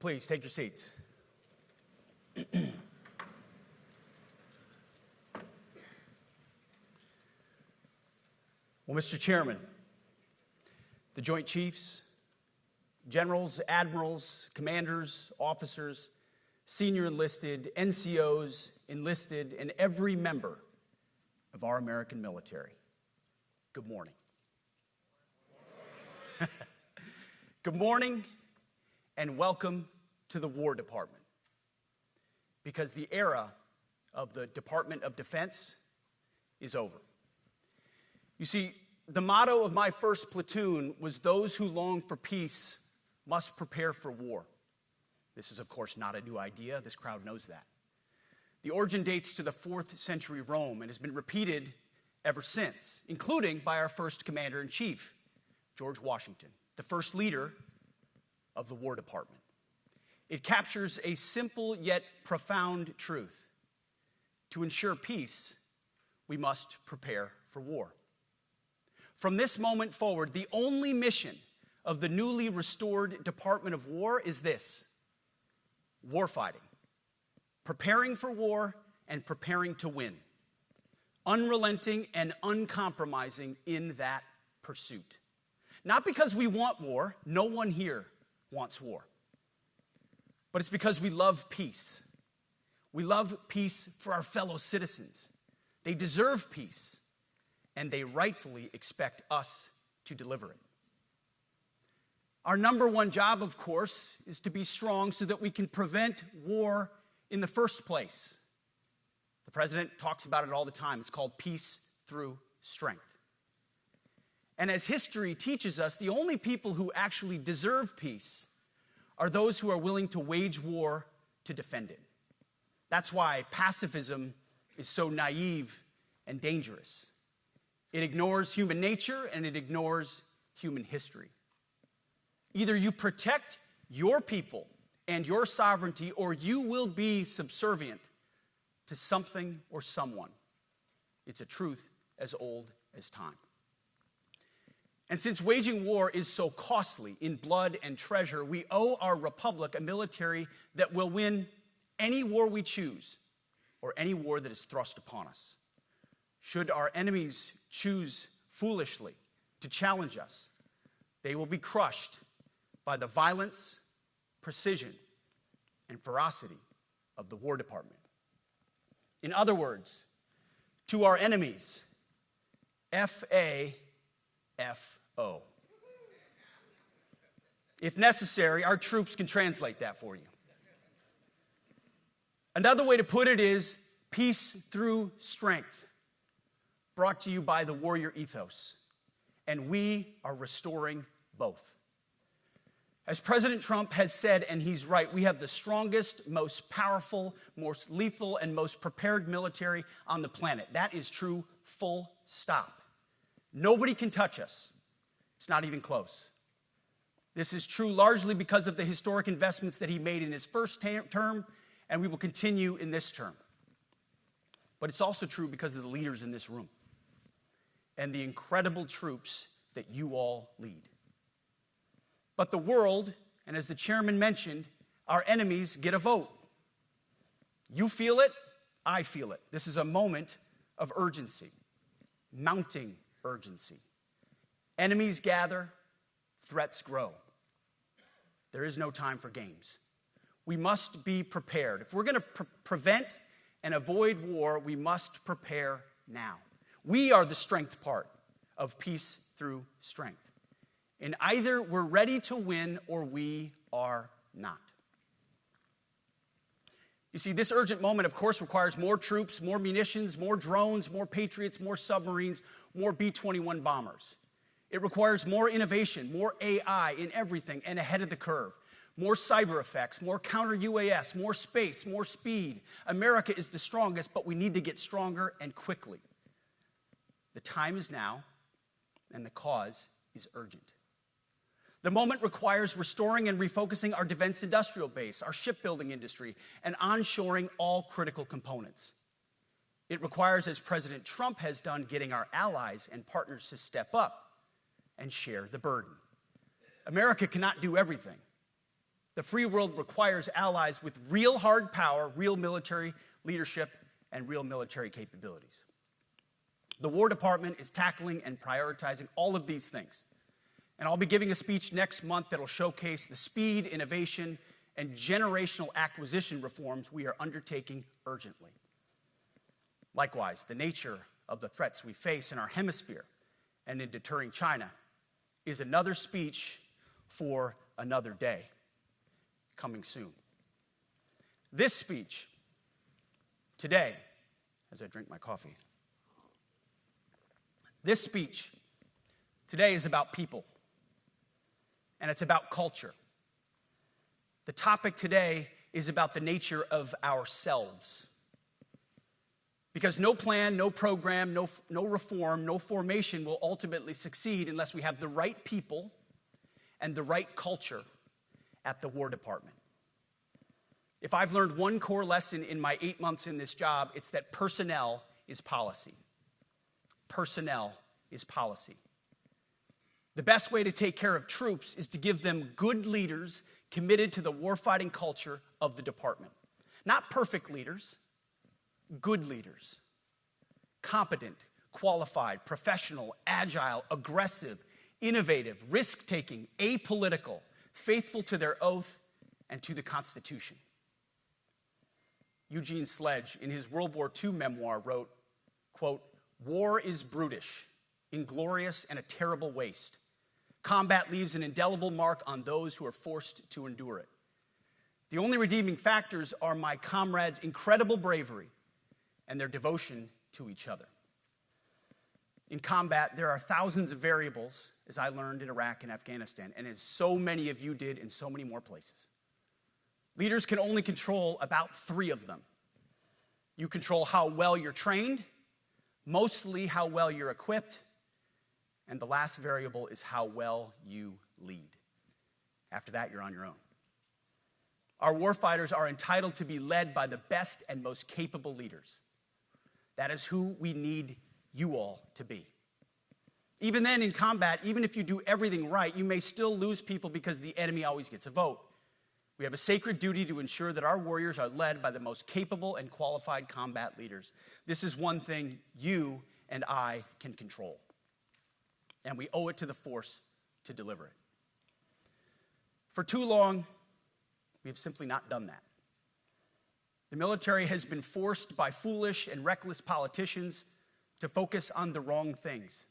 Please take your seats. Well, Mr. Chairman, the Joint Chiefs, generals, admirals, commanders, officers, senior enlisted, NCOs, enlisted, and every member of our American military, good morning. Good morning and welcome to the War Department, because the era of the Department of Defense is over. You see, the motto of my first platoon was, "Those who long for peace must prepare for war." This is, of course, not a new idea. This crowd knows that. The origin dates to the 4th century Rome and has been repeated ever since, including by our first commander-in-chief, George Washington, the first leader of the War Department. It captures a simple yet profound truth. To ensure peace, we must prepare for war. From this moment forward, the only mission of the newly restored Department of War is this: warfighting, preparing for war and preparing to win, unrelenting and uncompromising in that pursuit. Not because we want war, no one here wants war, but it's because we love peace. We love peace for our fellow citizens. They deserve peace, and they rightfully expect us to deliver it. Our number one job, of course, is to be strong so that we can prevent war in the first place. The president talks about it all the time. It's called peace through strength. And as history teaches us, the only people who actually deserve peace are those who are willing to wage war to defend it. That's why pacifism is so naive and dangerous. It ignores human nature and it ignores human history. Either you protect your people and your sovereignty, or you will be subservient to something or someone. It's a truth as old as time. And since waging war is so costly in blood and treasure, we owe our republic a military that will win any war we choose or any war that is thrust upon us. Should our enemies choose foolishly to challenge us, they will be crushed by the violence, precision, and ferocity of the War Department. In other words, to our enemies, FAFO. If necessary, our troops can translate that for you. Another way to put it is peace through strength, brought to you by the warrior ethos. And we are restoring both. As President Trump has said, and he's right, we have the strongest, most powerful, most lethal, and most prepared military on the planet. That is true, full stop. Nobody can touch us. It's not even close. This is true largely because of the historic investments that he made in his first term, and we will continue in this term. But it's also true because of the leaders in this room and the incredible troops that you all lead. But the world, and as the chairman mentioned, our enemies get a vote. You feel it, I feel it. This is a moment of urgency, mounting urgency. Enemies gather, threats grow. There is no time for games. We must be prepared. If we're going to prevent and avoid war, we must prepare now. We are the strength part of peace through strength. And either we're ready to win or we are not. You see, this urgent moment, of course, requires more troops, more munitions, more drones, more Patriots, more submarines, more B-21 bombers. It requires more innovation, more AI in everything and ahead of the curve, more cyber effects, more counter-UAS, more space, more speed. America is the strongest, but we need to get stronger and quickly. The time is now, and the cause is urgent. The moment requires restoring and refocusing our defense industrial base, our shipbuilding industry, and onshoring all critical components. It requires, as President Trump has done, getting our allies and partners to step up and share the burden. America cannot do everything. The The free world requires allies with real hard power, real military leadership, and real military capabilities. The War Department is tackling and prioritizing all of these things. And I'll be giving a speech next month that'll showcase the speed, innovation, and generational acquisition reforms we are undertaking urgently. Likewise, the nature of the threats we face in our hemisphere and in deterring China is another speech for another day, coming soon. This speech today, as I drink my coffee, this speech today is about people, and it's about culture. The topic today is about the nature of ourselves. Because no plan, no program, no reform, no formation will ultimately succeed unless we have the right people and the right culture at the War Department. If I've learned one core lesson in my 8 months in this job, it's that personnel is policy. Personnel is policy. The best way to take care of troops is to give them good leaders committed to the warfighting culture of the department. Not perfect leaders, good leaders. Competent, qualified, professional, agile, aggressive, innovative, risk-taking, apolitical, faithful to their oath and to the Constitution. Eugene Sledge, in his World War II memoir, wrote, quote, "War is brutish, inglorious, and a terrible waste. Combat leaves an indelible mark on those who are forced to endure it. The only redeeming factors are my comrades' incredible bravery and their devotion to each other." In combat, there are thousands of variables, as I learned in Iraq and Afghanistan, and as so many of you did in so many more places. Leaders can only control about 3 of them. You control how well you're trained, mostly how well you're equipped, and the last variable is how well you lead. After that, you're on your own. Our warfighters are entitled to be led by the best and most capable leaders. That is who we need you all to be. Even then, in combat, even if you do everything right, you may still lose people because the enemy always gets a vote. We have a sacred duty to ensure that our warriors are led by the most capable and qualified combat leaders. This is one thing you and I can control, and we owe it to the force to deliver it. For too long, we have simply not done that. The military has been forced by foolish and reckless politicians to focus on the wrong things.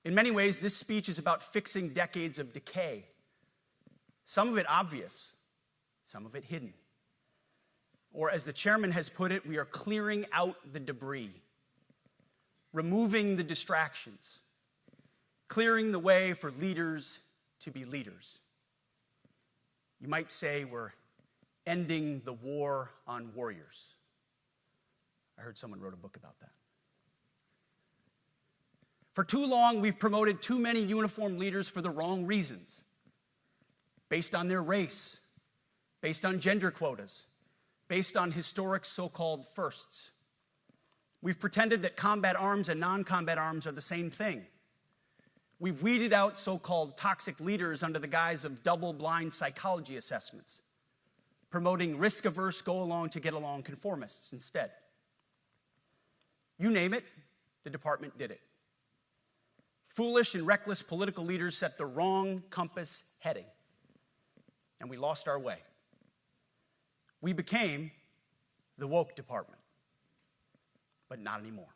In many ways, this speech is about fixing decades of decay. Some of it obvious, some of it hidden. Or as the chairman has put it, we are clearing out the debris, removing the distractions, clearing the way for leaders to be leaders. You might say we're ending the war on warriors. I heard someone wrote a book about that. For too long, we've promoted too many uniformed leaders for the wrong reasons, based on their race, based on gender quotas, based on historic so-called firsts. We've pretended that combat arms and non-combat arms are the same thing. We've weeded out so-called toxic leaders under the guise of double-blind psychology assessments, promoting risk-averse, go-along-to-get-along conformists instead. You name it, the department did it. Foolish and reckless political leaders set the wrong compass heading, and we lost our way. We became the woke department, but not anymore.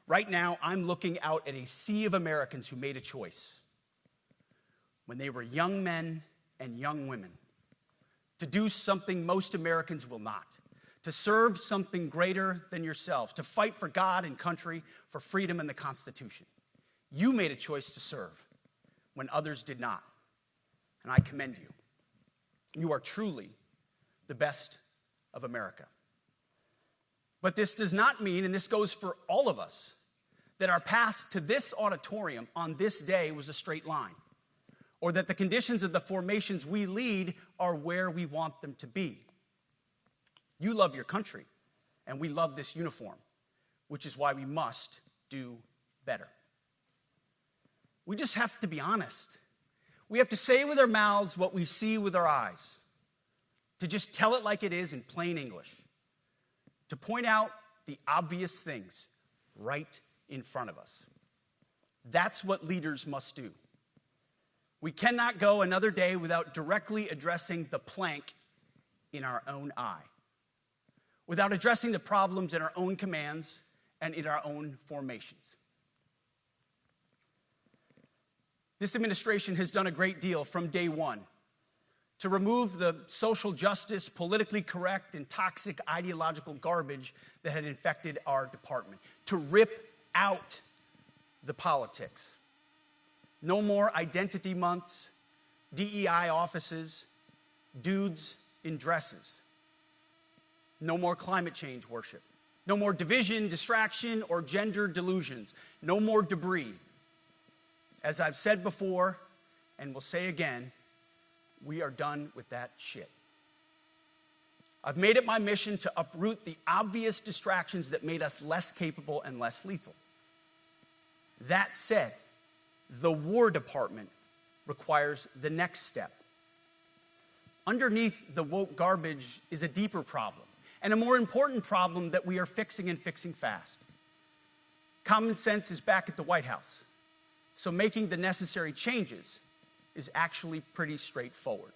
Right now, I'm looking out at a sea of Americans who made a choice when they were young men and young women to do something most Americans will not, to serve something greater than yourselves, to fight for God and country, for freedom and the Constitution. You made a choice to serve when others did not, and I commend you. You are truly the best of America. But this does not mean, and this goes for all of us, that our path to this auditorium on this day was a straight line, or that the conditions of the formations we lead are where we want them to be. You love your country, and we love this uniform, which is why we must do better. We just have to be honest. We have to say with our mouths what we see with our eyes, to just tell it like it is in plain English, to point out the obvious things right in front of us. That's what leaders must do. We cannot go another day without directly addressing the plank in our own eye, without addressing the problems in our own commands and in our own formations. This administration has done a great deal from day one to remove the social justice, politically correct, and toxic ideological garbage that had infected our department, to rip out the politics. No more identity months, DEI offices, dudes in dresses. No more climate change worship. No more division, distraction, or gender delusions. No more debris. As I've said before, and will say again, we are done with that shit. I've made it my mission to uproot the obvious distractions that made us less capable and less lethal. That said, the War Department requires the next step. Underneath the woke garbage is a deeper problem, and a more important problem that we are fixing and fixing fast. Common sense is back at the White House, so making the necessary changes is actually pretty straightforward.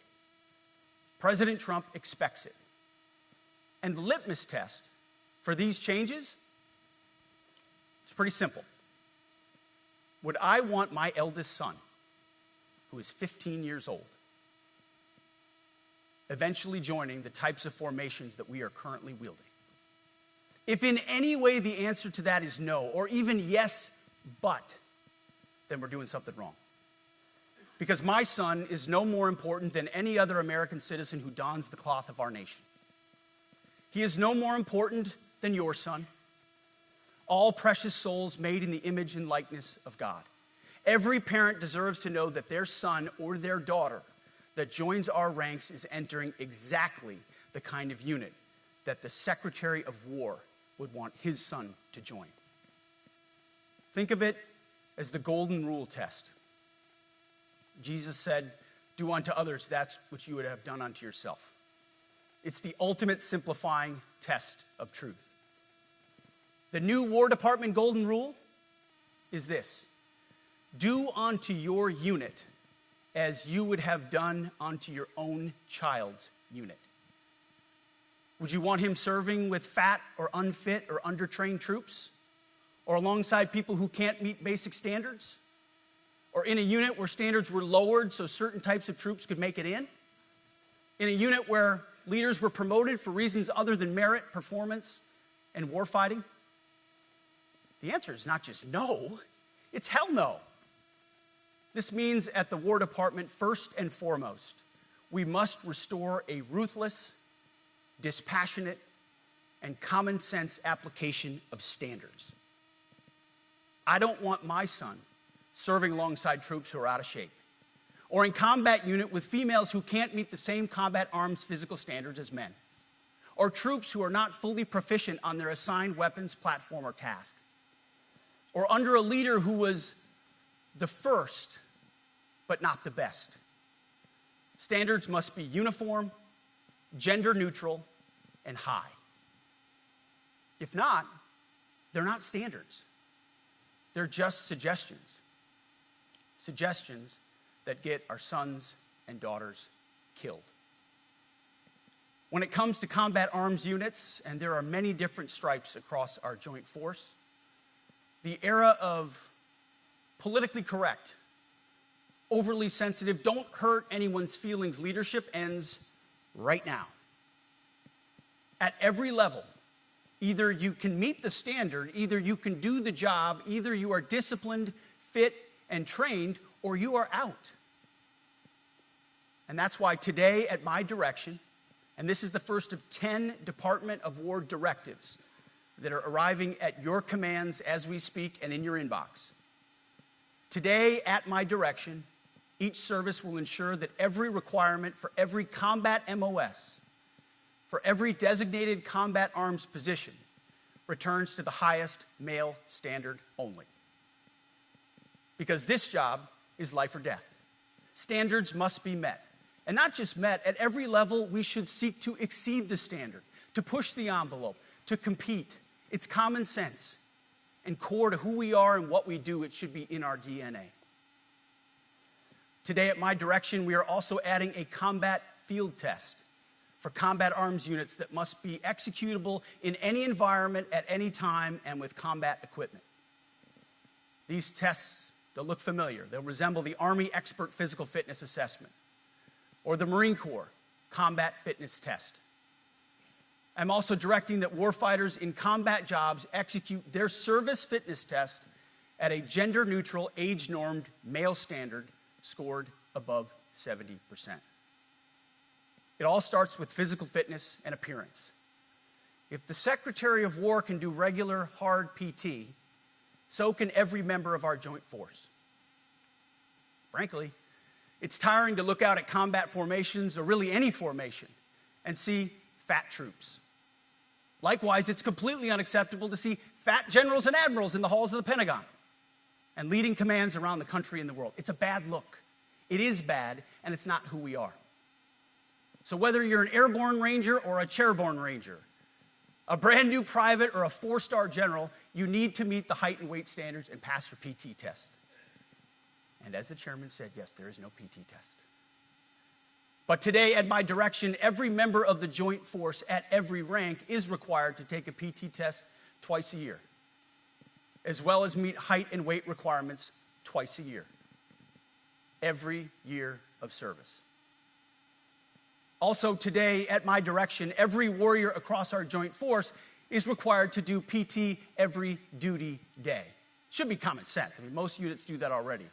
President Trump expects it. And the litmus test for these changes is pretty simple. Would I want my eldest son, who is 15 years old, eventually joining the types of formations that we are currently wielding? If in any way the answer to that is no, or even yes, but, then we're doing something wrong. Because my son is no more important than any other American citizen who dons the cloth of our nation. He is no more important than your son. All precious souls made in the image and likeness of God. Every parent deserves to know that their son or their daughter that joins our ranks is entering exactly the kind of unit that the Secretary of War would want his son to join. Think of it as the golden rule test. Jesus said, "Do unto others that which you would have done unto yourself." It's the ultimate simplifying test of truth. The new War Department golden rule is this: do unto your unit as you would have done unto your own child's unit. Would you want him serving with fat or unfit or undertrained troops? Or alongside people who can't meet basic standards? Or in a unit where standards were lowered so certain types of troops could make it in? In a unit where leaders were promoted for reasons other than merit, performance, and warfighting? The answer is not just no, it's hell no. This means at the War Department, first and foremost, we must restore a ruthless, dispassionate, and common sense application of standards. I don't want my son serving alongside troops who are out of shape, or in combat unit with females who can't meet the same combat arms physical standards as men, or troops who are not fully proficient on their assigned weapons, platform, or task, or under a leader who was the first, but not the best. Standards must be uniform, gender neutral, and high. If not, they're not standards. They're just suggestions. Suggestions that get our sons and daughters killed. When it comes to combat arms units, and there are many different stripes across our joint force, the era of politically correct, overly sensitive, don't hurt anyone's feelings leadership ends right now. At every level, either you can meet the standard, either you can do the job, either you are disciplined, fit, and trained, or you are out. And that's why today, at my direction, and this is the first of 10 Department of War directives that are arriving at your commands as we speak and in your inbox. Today, at my direction, each service will ensure that every requirement for every combat MOS, for every designated combat arms position, returns to the highest male standard only. Because this job is life or death. standards must be met. And not just met, at every level we should seek to exceed the standard, to push the envelope, to compete. It's common sense and core to who we are and what we do. It should be in our DNA. Today at my direction, we are also adding a combat field test for combat arms units that must be executable in any environment at any time and with combat equipment. These tests, they'll look familiar. They'll resemble the Army Expert Physical Fitness Assessment or the Marine Corps Combat Fitness Test. I'm also directing that warfighters in combat jobs execute their service fitness test at a gender-neutral, age-normed male standard scored above 70%. It all starts with physical fitness and appearance. If the Secretary of War can do regular, hard PT, so can every member of our joint force. Frankly, it's tiring to look out at combat formations, or really any formation, and see fat troops. Likewise, it's completely unacceptable to see fat generals and admirals in the halls of the Pentagon and leading commands around the country and the world. It's a bad look. It is bad, and it's not who we are. So whether you're an airborne ranger or a chairborne ranger, a brand new private or a 4-star general, you need to meet the height and weight standards and pass your PT test. And as the chairman said, yes, there is no PT test. But today, at my direction, every member of the joint force at every rank is required to take a PT test twice a year, as well as meet height and weight requirements twice a year, every year of service. Also today, at my direction, every warrior across our joint force is required to do PT every duty day. Should be common sense. I mean, most units do that already,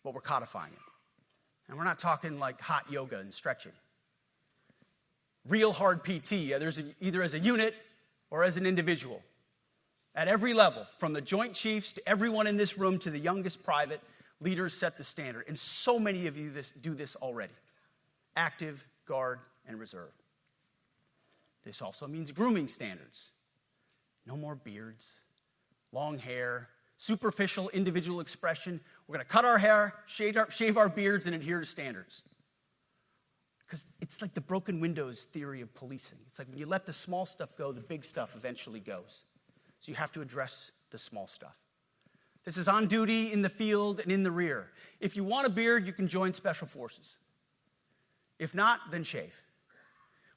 but we're codifying it. And we're not talking like hot yoga and stretching. Real hard PT, either as a unit or as an individual. At every level, from the Joint Chiefs to everyone in this room to the youngest private, leaders set the standard. And so many of you do this already. Active, Guard, and Reserve. This also means grooming standards. No more beards, long hair, superficial individual expression. We're going to cut our hair, shave our beards, and adhere to standards. Because it's like the broken windows theory of policing. It's like when you let the small stuff go, the big stuff eventually goes. So you have to address the small stuff. This is on duty, in the field, and in the rear. If you want a beard, you can join Special Forces. If not, then shave.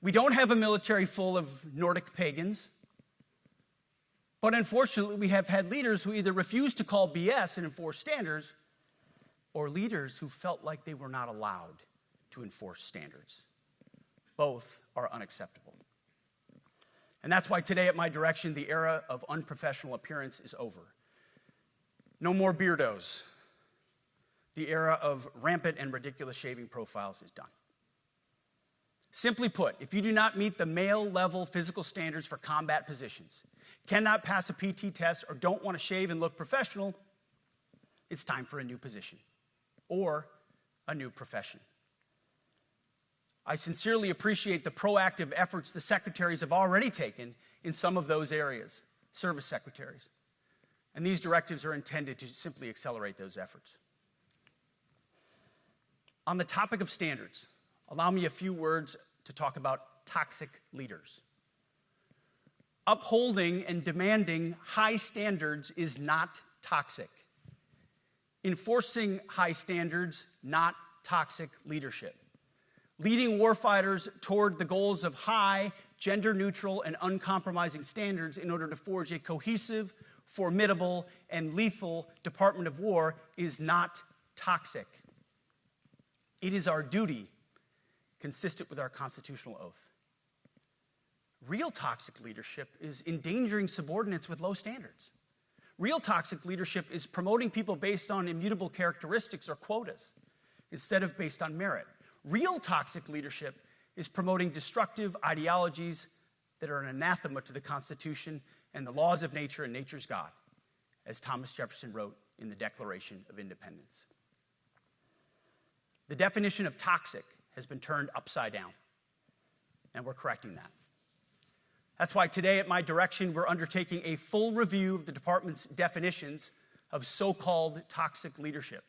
We don't have a military full of Nordic pagans. But unfortunately, we have had leaders who either refuse to call BS and enforce standards, or leaders who felt like they were not allowed to enforce standards. Both are unacceptable. And that's why today at my direction, the era of unprofessional appearance is over. No more beardos. The era of rampant and ridiculous shaving profiles is done. Simply put, if you do not meet the male-level physical standards for combat positions, cannot pass a PT test, or don't want to shave and look professional, it's time for a new position or a new profession. I sincerely appreciate the proactive efforts the secretaries have already taken in some of those areas, service secretaries. And these directives are intended to simply accelerate those efforts. On the topic of standards, allow me a few words to talk about toxic leaders. Upholding and demanding high standards is not toxic. Enforcing high standards, not toxic leadership. Leading warfighters toward the goals of high, gender-neutral, and uncompromising standards in order to forge a cohesive, formidable, and lethal Department of War is not toxic. It is our duty, consistent with our constitutional oath. Real toxic leadership is endangering subordinates with low standards. Real toxic leadership is promoting people based on immutable characteristics or quotas instead of based on merit. Real toxic leadership is promoting destructive ideologies that are an anathema to the Constitution and the laws of nature and nature's God, as Thomas Jefferson wrote in the Declaration of Independence. The definition of toxic has been turned upside down, and we're correcting that. That's why today at my direction, we're undertaking a full review of the department's definitions of so-called toxic leadership,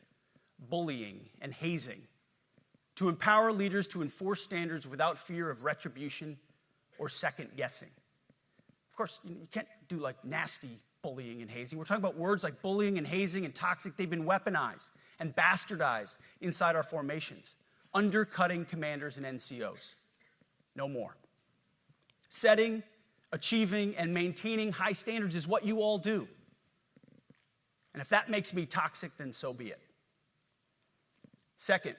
bullying, and hazing, to empower leaders to enforce standards without fear of retribution or second guessing. Of course, you can't do like nasty bullying and hazing. We're talking about words like bullying and hazing and toxic. They've been weaponized and bastardized inside our formations, undercutting commanders and NCOs. No more. Setting, achieving, and maintaining high standards is what you all do. And if that makes me toxic, then so be it. Second,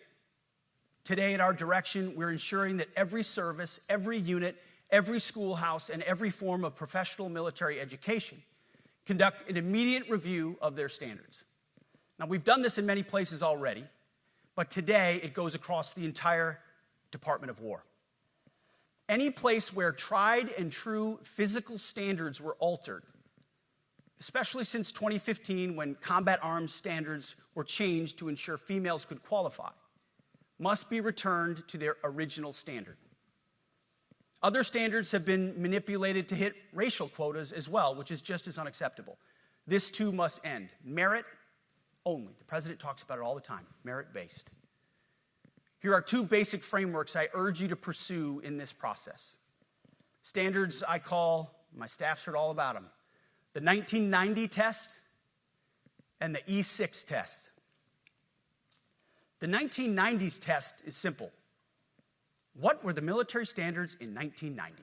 today at our direction, we're ensuring that every service, every unit, every schoolhouse, and every form of professional military education conduct an immediate review of their standards. Now, we've done this in many places already, but today it goes across the entire Department of War. Any place where tried and true physical standards were altered, especially since 2015 when combat arms standards were changed to ensure females could qualify, must be returned to their original standard. Other standards have been manipulated to hit racial quotas as well, which is just as unacceptable. This too must end. Merit only. The president talks about it all the time, merit-based. Here are two basic frameworks I urge you to pursue in this process. Standards I call, my staff's heard all about them, the 1990 test and the E6 test. The 1990s test is simple. What were the military standards in 1990?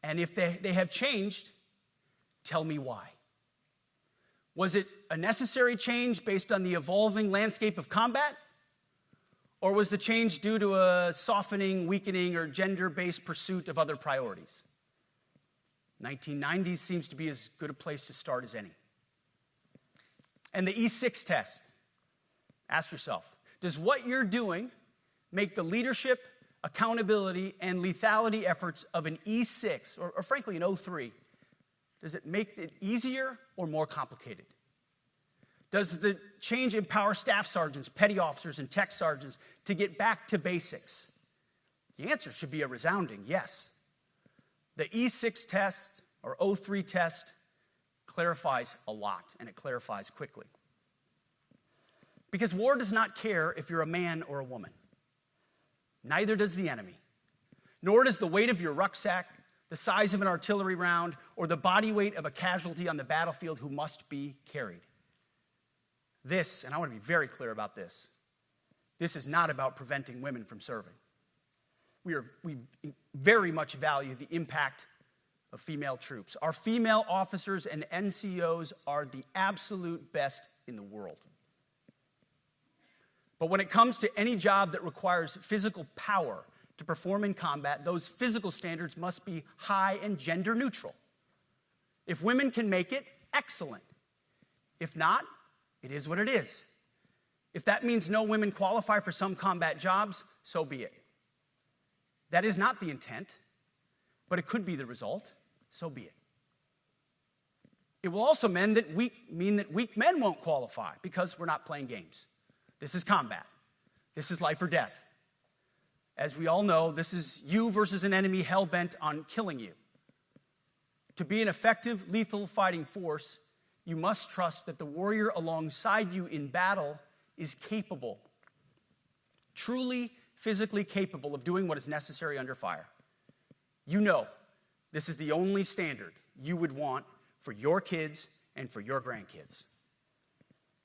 And if they have changed, tell me why. Was it a necessary change based on the evolving landscape of combat? Or was the change due to a softening, weakening, or gender-based pursuit of other priorities? 1990s seems to be as good a place to start as any. And the E6 test. Ask yourself, does what you're doing make the leadership, accountability, and lethality efforts of an E6, or frankly an O3, does it make it easier or more complicated? Does the change empower staff sergeants, petty officers, and tech sergeants to get back to basics? The answer should be a resounding yes. The E6 test, or O3 test, clarifies a lot, and it clarifies quickly. Because war does not care if you're a man or a woman. Neither does the enemy. Nor does the weight of your rucksack, the size of an artillery round, or the body weight of a casualty on the battlefield who must be carried. This, and I want to be very clear about this is not about preventing women from serving. We very much value the impact of female troops. Our female officers and NCOs are the absolute best in the world. But when it comes to any job that requires physical power to perform in combat, those physical standards must be high and gender neutral. If women can make it, excellent. If not, it is what it is. If that means no women qualify for some combat jobs, so be it. That is not the intent, but it could be the result, so be it. It will also mean that weak men won't qualify because we're not playing games. This is combat. This is life or death. As we all know, this is you versus an enemy hell-bent on killing you. To be an effective, lethal fighting force, you must trust that the warrior alongside you in battle is capable, truly physically capable of doing what is necessary under fire. You know this is the only standard you would want for your kids and for your grandkids.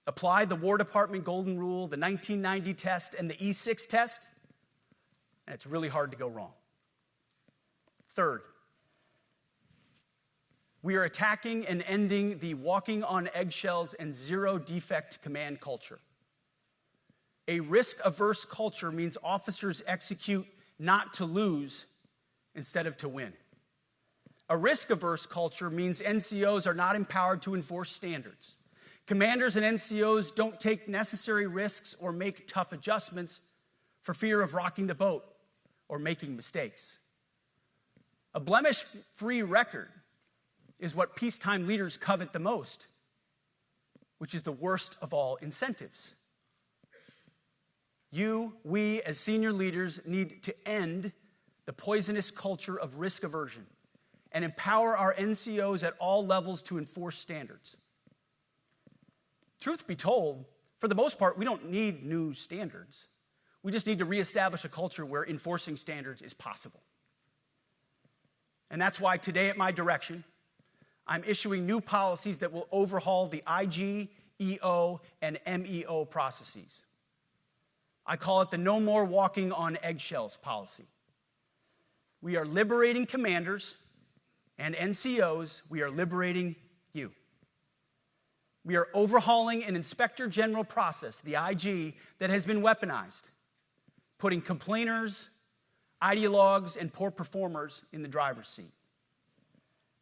Apply the War Department Golden Rule, the 1990 test, and the E6 test, and it's really hard to go wrong. Third, we are attacking and ending the walking on eggshells and zero defect command culture. A risk-averse culture means officers execute not to lose instead of to win. A risk-averse culture means NCOs are not empowered to enforce standards. Commanders and NCOs don't take necessary risks or make tough adjustments for fear of rocking the boat or making mistakes. A blemish-free record is what peacetime leaders covet the most, which is the worst of all incentives. We, as senior leaders, need to end the poisonous culture of risk aversion and empower our NCOs at all levels to enforce standards. Truth be told, For the most part, we don't need new standards. We just need to reestablish a culture where enforcing standards is possible. And that's why today, at my direction, I'm issuing new policies that will overhaul the IG, EO, and MEO processes. I call it the No More Walking on Eggshells policy. We are liberating commanders and NCOs. We are liberating you. We are overhauling an inspector general process, the IG, that has been weaponized, putting complainers, ideologues, and poor performers in the driver's seat.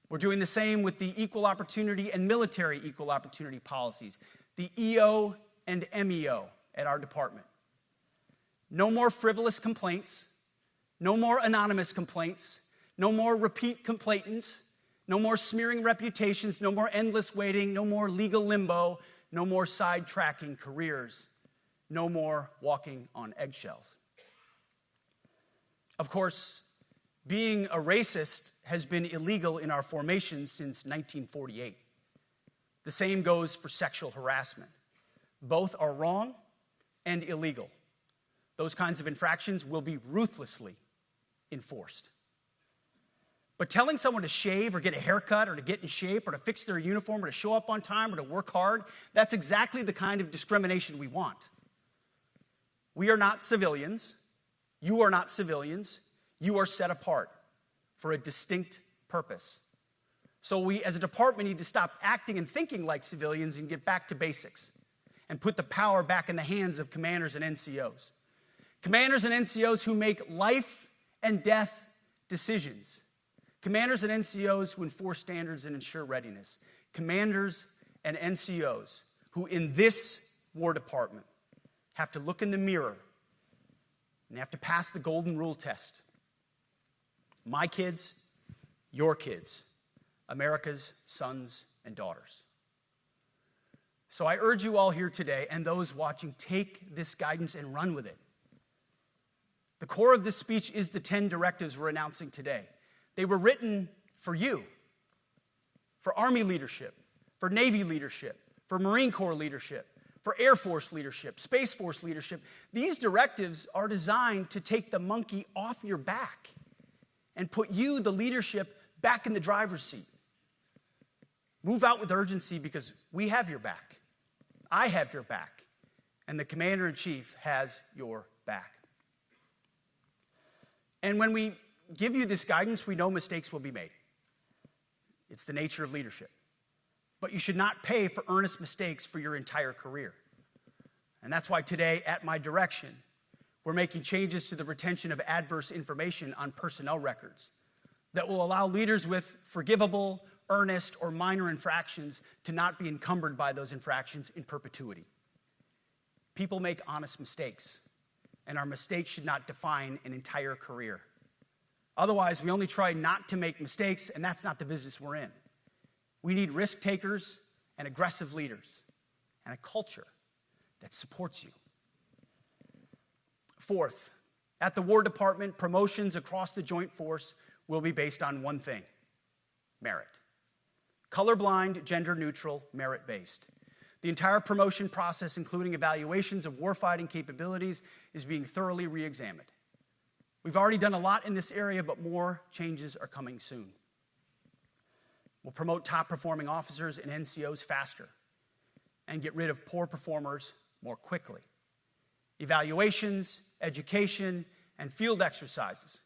We're doing the same with the equal opportunity and military equal opportunity policies, the EO and MEO at our department. No more frivolous complaints, no more anonymous complaints, no more repeat complainants, no more smearing reputations, no more endless waiting, no more legal limbo, no more sidetracking careers, no more walking on eggshells. Of course, being a racist has been illegal in our formation since 1948. The same goes for sexual harassment. Both are wrong and illegal. Those kinds of infractions will be ruthlessly enforced. But telling someone to shave or get a haircut or to get in shape or to fix their uniform or to show up on time or to work hard, that's exactly the kind of discrimination we want. We are not civilians. You are not civilians. You are set apart for a distinct purpose. So we, as a department, need to stop acting and thinking like civilians and get back to basics and put the power back in the hands of commanders and NCOs. Commanders and NCOs who make life and death decisions. Commanders and NCOs who enforce standards and ensure readiness. Commanders and NCOs who, in this War Department, have to look in the mirror and have to pass the golden rule test. My kids, your kids, America's sons and daughters. So I urge you all here today and those watching, take this guidance and run with it. The core of this speech is the 10 directives we're announcing today. They were written for you, for Army leadership, for Navy leadership, for Marine Corps leadership, for Air Force leadership, Space Force leadership. These directives are designed to take the monkey off your back and put you, the leadership, back in the driver's seat. Move out with urgency because we have your back. I have your back. And the Commander-in-Chief has your back. And when we give you this guidance, we know mistakes will be made. It's the nature of leadership. But you should not pay for earnest mistakes for your entire career. And that's why today, at my direction, we're making changes to the retention of adverse information on personnel records that will allow leaders with forgivable, earnest, or minor infractions to not be encumbered by those infractions in perpetuity. People make honest mistakes, and our mistakes should not define an entire career. Otherwise, we only try not to make mistakes, and that's not the business we're in. We need risk takers and aggressive leaders and a culture that supports you. Fourth, at the War Department, promotions across the Joint Force will be based on one thing: merit. Colorblind, gender-neutral, merit-based. The entire promotion process, including evaluations of warfighting capabilities, is being thoroughly re-examined. We've already done a lot in this area, but more changes are coming soon. We'll promote top-performing officers and NCOs faster and get rid of poor performers more quickly. Evaluations, education, and field exercises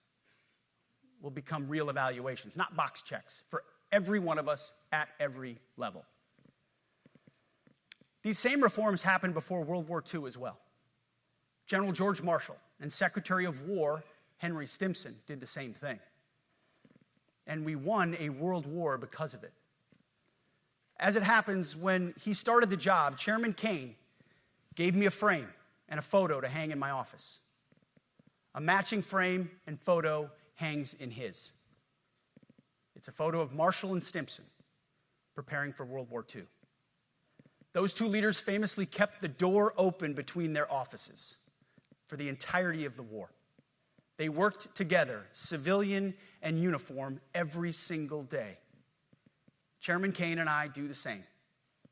will become real evaluations, not box checks, for every one of us at every level. These same reforms happened before World War II as well. General George Marshall and Secretary of War Henry Stimson did the same thing. And we won a world war because of it. As it happens, when he started the job, Chairman Kane gave me a frame and a photo to hang in my office. A matching frame and photo hangs in his. It's a photo of Marshall and Stimson preparing for World War II. Those two leaders famously kept the door open between their offices for the entirety of the war. They worked together, civilian and uniform, every single day. Chairman Kane and I do the same.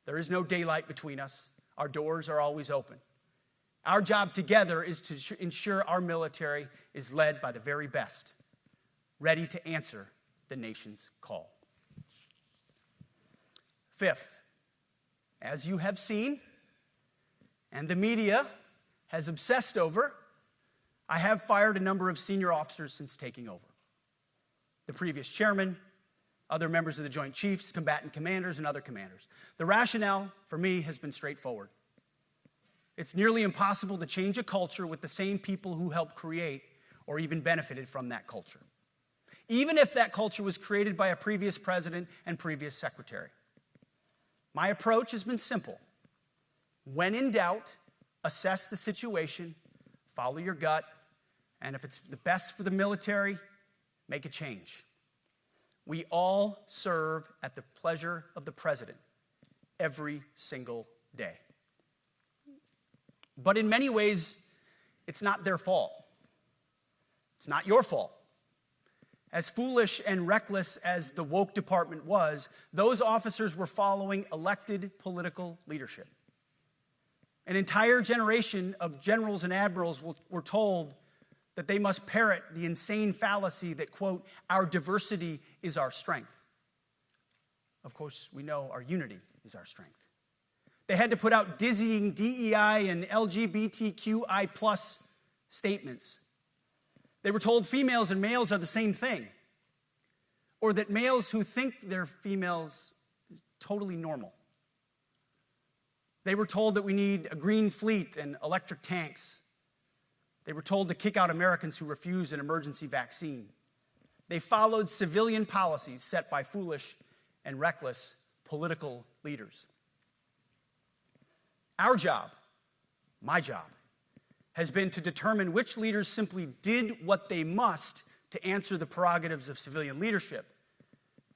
There is no daylight between us. Our doors are always open. Our job together is to ensure our military is led by the very best, ready to answer the nation's call. Fifth, as you have seen, and the media has obsessed over, I have fired a number of senior officers since taking over. The previous chairman, other members of the Joint Chiefs, combatant commanders, and other commanders. The rationale for me has been straightforward. It's nearly impossible to change a culture with the same people who helped create or even benefited from that culture, even if that culture was created by a previous president and previous secretary. My approach has been simple. When in doubt, assess the situation, follow your gut, and if it's the best for the military, make a change. We all serve at the pleasure of the president every single day. But in many ways, it's not their fault. It's not your fault. As foolish and reckless as the woke department was, those officers were following elected political leadership. An entire generation of generals and admirals were told that they must parrot the insane fallacy that, quote, our diversity is our strength. Of course, we know our unity is our strength. They had to put out dizzying DEI and LGBTQI+ statements. They were told females and males are the same thing, or that males who think they're females is totally normal. They were told that we need a green fleet and electric tanks. They were told to kick out Americans who refuse an emergency vaccine. They followed civilian policies set by foolish and reckless political leaders. Our job, my job, has been to determine which leaders simply did what they must to answer the prerogatives of civilian leadership,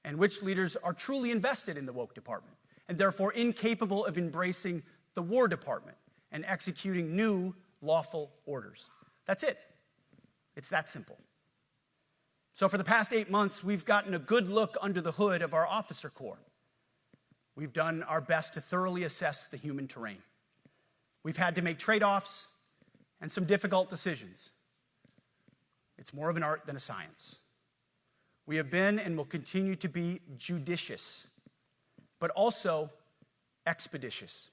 and which leaders are truly invested in the woke department, and therefore incapable of embracing the War Department and executing new lawful orders. That's it. It's that simple. So for the past 8 months, we've gotten a good look under the hood of our officer corps. We've done our best to thoroughly assess the human terrain. We've had to make trade-offs and some difficult decisions. It's more of an art than a science. We have been and will continue to be judicious, but also expeditious.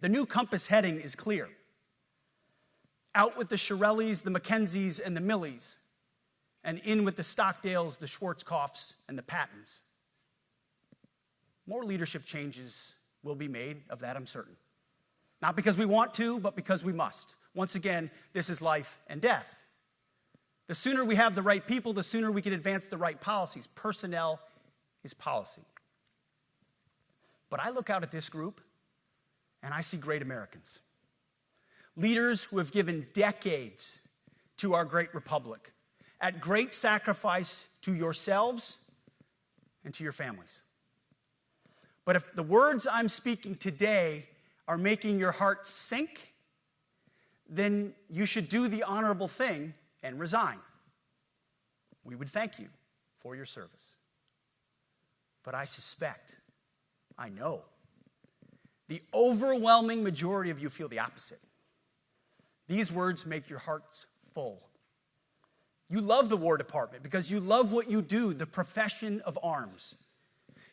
The new compass heading is clear. Out with the Shirellis, the Mackenzies, and the Millies, and in with the Stockdales, the Schwarzkopfs, and the Pattons. More leadership changes will be made, of that I'm certain. Not because we want to, but because we must. Once again, this is life and death. The sooner we have the right people, the sooner we can advance the right policies. Personnel is policy. But I look out at this group, and I see great Americans. Leaders who have given decades to our great republic, at great sacrifice to yourselves and to your families. But if the words I'm speaking today are making your heart sink, then you should do the honorable thing and resign. We would thank you for your service. But I suspect, I know, the overwhelming majority of you feel the opposite. These words make your hearts full. You love the War Department because you love what you do, the profession of arms.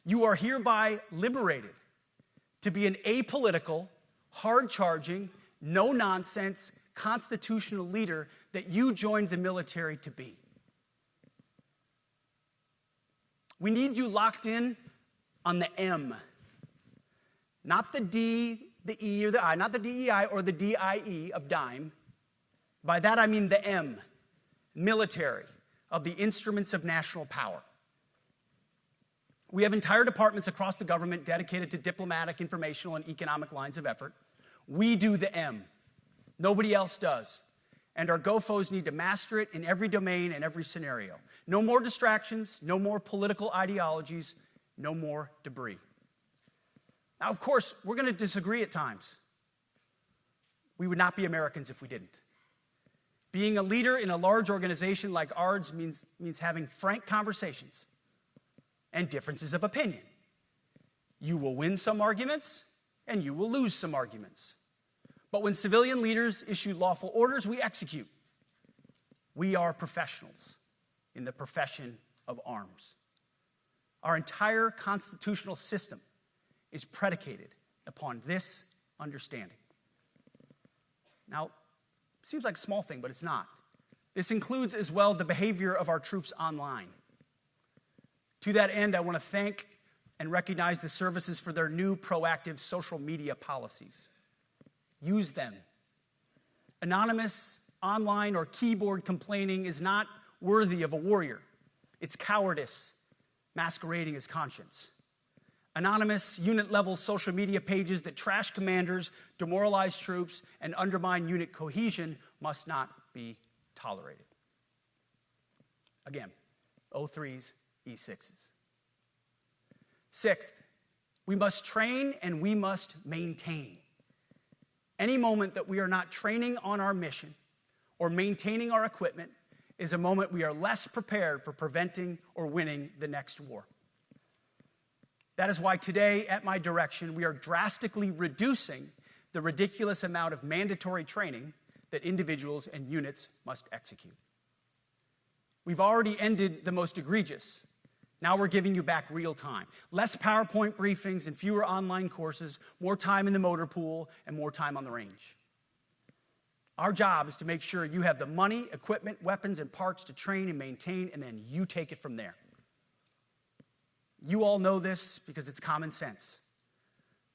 You are hereby liberated to be an apolitical, hard-charging, no-nonsense, constitutional leader that you joined the military to be. We need you locked in on the M, not the D, the E, or the I, not the DEI or the DIE of dime. By that I mean the M, military, of the instruments of national power. We have entire departments across the government dedicated to diplomatic, informational, and economic lines of effort. We do the M. Nobody else does. And our GOFOs need to master it in every domain and every scenario. No more distractions, no more political ideologies, no more debris. Now, of course, we're going to disagree at times. We would not be Americans if we didn't. Being a leader in a large organization like ours means having frank conversations and differences of opinion. You will win some arguments, and you will lose some arguments. But when civilian leaders issue lawful orders, we execute. We are professionals in the profession of arms. Our entire constitutional system is predicated upon this understanding. Now, it seems like a small thing, but it's not. This includes as well the behavior of our troops online. To that end, I want to thank and recognize the services for their new proactive social media policies. Use them. Anonymous, online, or keyboard complaining is not worthy of a warrior. It's cowardice masquerading as conscience. Anonymous, unit-level social media pages that trash commanders, demoralize troops, and undermine unit cohesion must not be tolerated. Again, O3s, E6s. Sixth, we must train and we must maintain. Any moment that we are not training on our mission or maintaining our equipment is a moment we are less prepared for preventing or winning the next war. That is why today, at my direction, we are drastically reducing the ridiculous amount of mandatory training that individuals and units must execute. We've already ended the most egregious. Now we're giving you back real time. Less PowerPoint briefings and fewer online courses, more time in the motor pool, and more time on the range. Our job is to make sure you have the money, equipment, weapons, and parts to train and maintain, and then you take it from there. You all know this because it's common sense.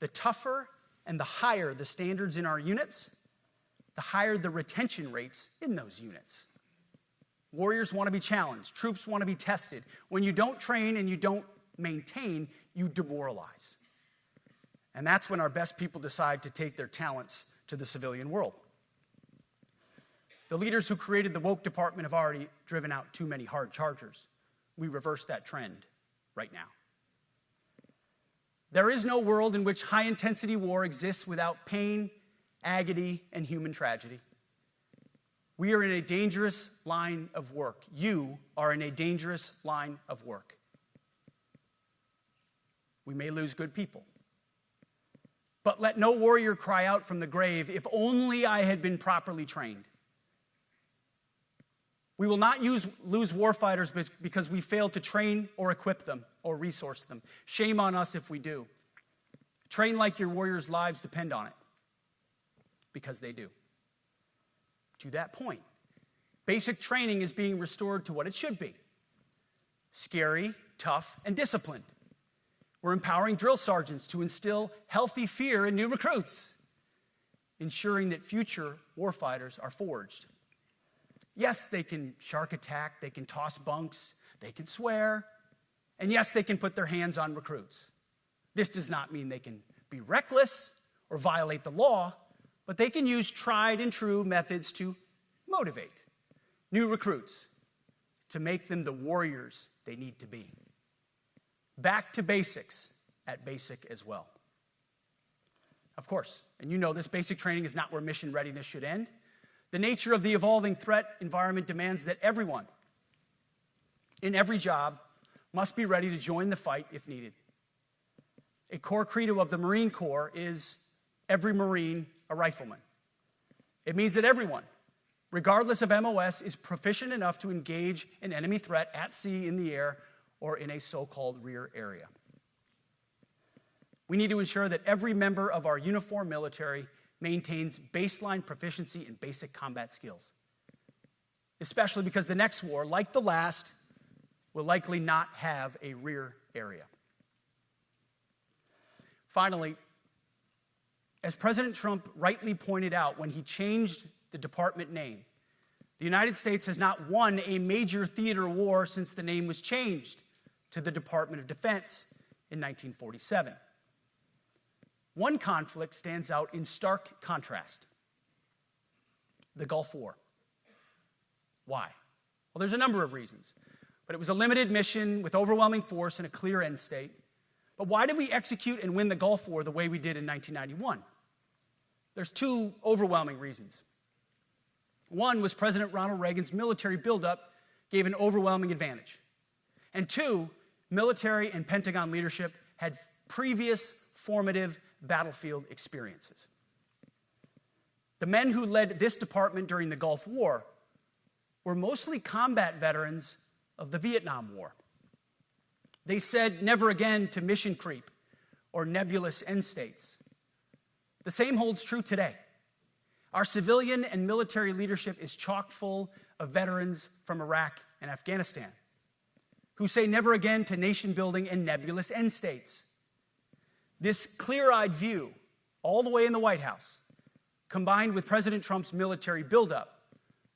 The tougher and the higher the standards in our units, the higher the retention rates in those units. Warriors want to be challenged. Troops want to be tested. When you don't train and you don't maintain, you demoralize. And that's when our best people decide to take their talents to the civilian world. The leaders who created the woke department have already driven out too many hard chargers. We reverse that trend right now. There is no world in which high-intensity war exists without pain, agony, and human tragedy. We are in a dangerous line of work. You are in a dangerous line of work. We may lose good people. But let no warrior cry out from the grave, "If only I had been properly trained." We will not lose warfighters because we failed to train or equip them or resource them. Shame on us if we do. Train like your warriors' lives depend on it, because they do. To that point, basic training is being restored to what it should be: scary, tough, and disciplined. We're empowering drill sergeants to instill healthy fear in new recruits, ensuring that future warfighters are forged. Yes, they can shark attack, they can toss bunks, they can swear, and yes, they can put their hands on recruits. This does not mean they can be reckless or violate the law, but they can use tried and true methods to motivate new recruits, to make them the warriors they need to be. Back to basics at basic as well. Of course, and you know this, basic training is not where mission readiness should end. The nature of the evolving threat environment demands that everyone, in every job, must be ready to join the fight if needed. A core credo of the Marine Corps is every Marine a rifleman. It means that everyone, regardless of MOS, is proficient enough to engage an enemy threat at sea, in the air, or in a so-called rear area. We need to ensure that every member of our uniformed military maintains baseline proficiency in basic combat skills, especially because the next war, like the last, will likely not have a rear area. Finally, as President Trump rightly pointed out when he changed the department name, the United States has not won a major theater war since the name was changed to the Department of Defense in 1947. One conflict stands out in stark contrast: the Gulf War. Why? Well, there's a number of reasons, but it was a limited mission with overwhelming force and a clear end state. But why did we execute and win the Gulf War the way we did in 1991? There's two overwhelming reasons. One was President Ronald Reagan's military buildup gave an overwhelming advantage. And two, military and Pentagon leadership had previous formative battlefield experiences. The men who led this department during the Gulf War were mostly combat veterans of the Vietnam War. They said never again to mission creep or nebulous end states. The same holds true today. Our civilian and military leadership is chock full of veterans from Iraq and Afghanistan who say never again to nation building and nebulous end states. This clear-eyed view, all the way in the White House, combined with President Trump's military buildup,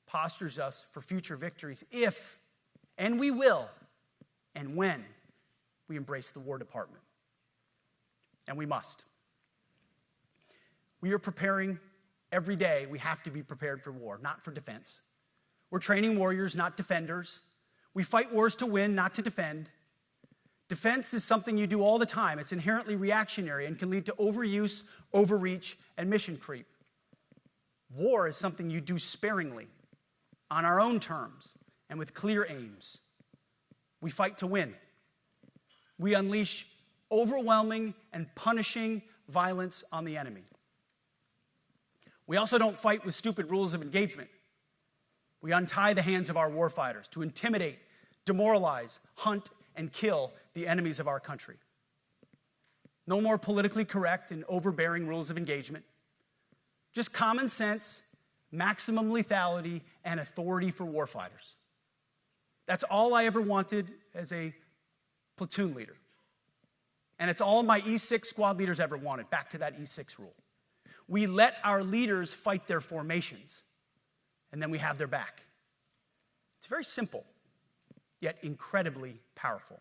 postures us for future victories if, and we will, and when we embrace the War Department. And we must. We are preparing every day. We have to be prepared for war, not for defense. We're training warriors, not defenders. We fight wars to win, not to defend. Defense is something you do all the time. It's inherently reactionary and can lead to overuse, overreach, and mission creep. War is something you do sparingly, on our own terms, and with clear aims. We fight to win. We unleash overwhelming and punishing violence on the enemy. We also don't fight with stupid rules of engagement. We untie the hands of our warfighters to intimidate, demoralize, hunt, and kill the enemies of our country. No more politically correct and overbearing rules of engagement. Just common sense, maximum lethality, and authority for warfighters. That's all I ever wanted as a platoon leader. And it's all my E6 squad leaders ever wanted, back to that E6 rule. We let our leaders fight their formations, and then we have their back. It's very simple, yet incredibly powerful.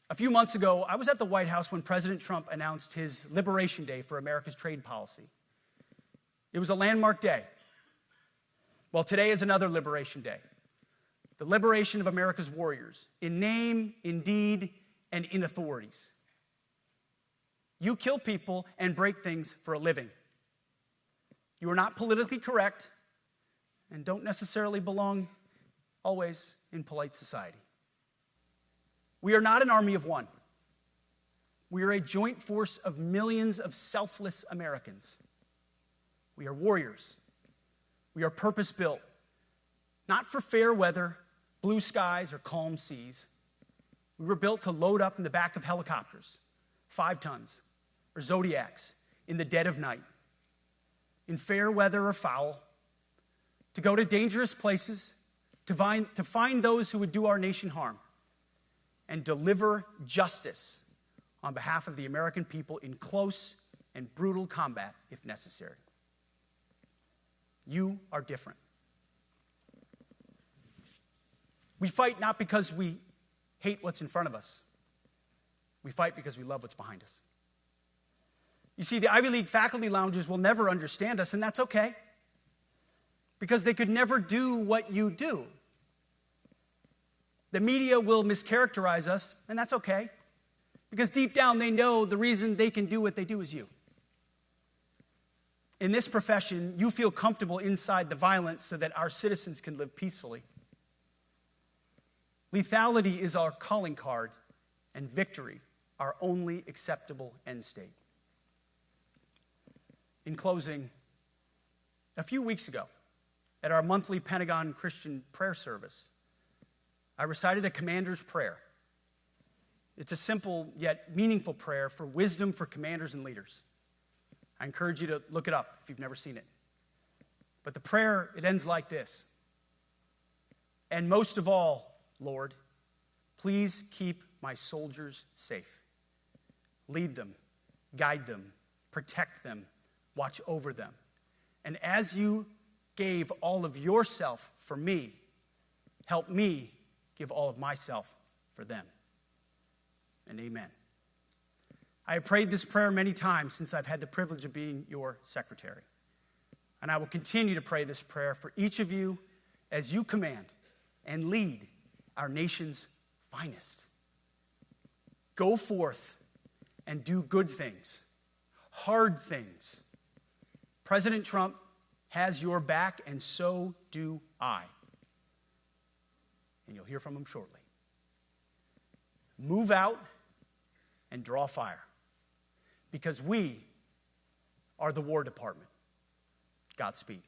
A few months ago, I was at the White House when President Trump announced his Liberation Day for America's trade policy. It was a landmark day. Well, today is another Liberation Day. The liberation of America's warriors, in name, in deed, and in authorities. You kill people and break things for a living. You are not politically correct and don't necessarily belong always in polite society. We are not an army of one. We are a joint force of millions of selfless Americans. We are warriors. We are purpose-built, not for fair weather, blue skies, or calm seas. We were built to load up in the back of helicopters, 5 tons, or Zodiacs, in the dead of night, in fair weather or foul, to go to dangerous places, to find those who would do our nation harm, and deliver justice on behalf of the American people in close and brutal combat if necessary. You are different. We fight not because we hate what's in front of us. We fight because we love what's behind us. You see, the Ivy League faculty lounges will never understand us, and that's okay, because they could never do what you do. The media will mischaracterize us, and that's okay, because deep down they know the reason they can do what they do is you. In this profession, you feel comfortable inside the violence so that our citizens can live peacefully. Lethality is our calling card, and victory our only acceptable end state. In closing, a few weeks ago, at our monthly Pentagon Christian prayer service, I recited a commander's prayer. It's a simple yet meaningful prayer for wisdom for commanders and leaders. I encourage you to look it up if you've never seen it. But the prayer, it ends like this. And most of all, Lord, please keep my soldiers safe. Lead them, guide them, protect them, watch over them. And as you gave all of yourself for me, help me give all of myself for them. And amen. I have prayed this prayer many times since I've had the privilege of being your secretary. And I will continue to pray this prayer for each of you as you command and lead our nation's finest. Go forth and do good things, hard things. President Trump has your back, and so do I. And you'll hear from him shortly. Move out and draw fire. because we are the War Department. Godspeed.